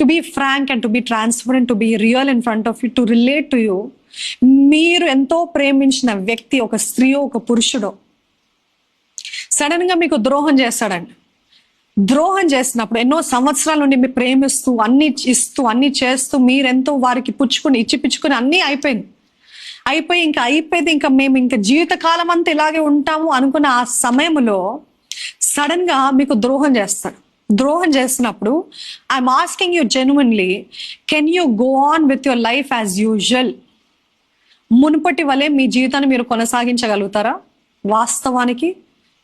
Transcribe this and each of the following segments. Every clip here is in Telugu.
To be frank and to be transparent, to be real in front of you, to relate to you. మీరు ఎంతో ప్రేమించిన వ్యక్తి, ఒక స్త్రీయో ఒక పురుషుడో సడన్ గా మీకు ద్రోహం చేస్తాడండి. ద్రోహం చేసినప్పుడు ఎన్నో సంవత్సరాల నుండి మీరు ప్రేమిస్తూ అన్ని ఇస్తూ అన్ని చేస్తూ మీరెంతో వారికి ఇచ్చిపుచ్చుకుని అన్నీ అయిపోయింది ఇంకా మేము ఇంకా జీవితకాలం అంతా ఇలాగే ఉంటాము అనుకున్న ఆ సమయంలో సడన్ గా మీకు ద్రోహం చేస్తాడు. ద్రోహం చేసినప్పుడు I'm asking you genuinely, can you go on with your life as usual? మునుపటి వలె మీ జీవితాన్ని మీరు కొనసాగించగలుగుతారా? వాస్తవానికి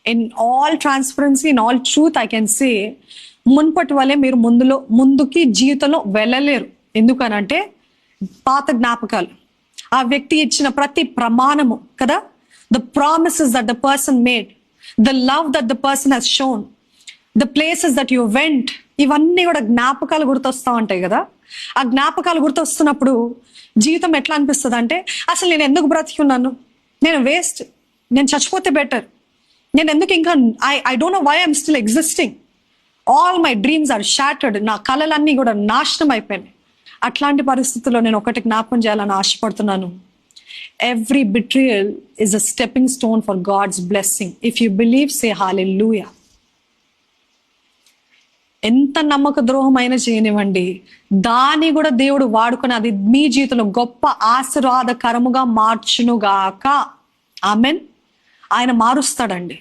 in all transparency, in all truth I can say, మునుపటి వలె మీరు ముందుకి జీవితంలో వెళ్ళలేరు. ఎందుకనంటే పాత జ్ఞాపకాలు, ఆ వ్యక్తి ఇచ్చిన ప్రతి ప్రమాణము కదా, the promises that the person made, the love that the person has shown, the places that you went, ఇవన్నీ కూడా జ్ఞాపకాలు గుర్తొస్తా ఉంటాయి కదా. ఆ జ్ఞాపకాలు గుర్తొస్తున్నప్పుడు జీవితం ఎట్లా అనిపిస్తుంది అంటే, అసలు నేను ఎందుకు బ్రతికి ఉన్నాను, నేను వేస్ట్, నేను చచ్చిపోతే బెటర్, నేను ఎందుకు ఇంకా I don't know why I'm still existing, all my dreams are shattered, నా కళలన్నీ కూడా నాశనం అయిపోయినాయి. అట్లాంటి పరిస్థితుల్లో నేను ఒకటి జ్ఞాపకం చేయాలని ఆశపడుతున్నాను. Every betrayal is a stepping stone for God's blessing. If you believe, say hallelujah. ఎంత నమ్మక ద్రోహం అయినా చేయనివ్వండి, దాన్ని కూడా దేవుడు వాడుకొని అది మీ జీవితంలో గొప్ప ఆశీర్వాదకరముగా మార్చునుగాక. ఆమెన్. ఆయన మారుస్తాడండి.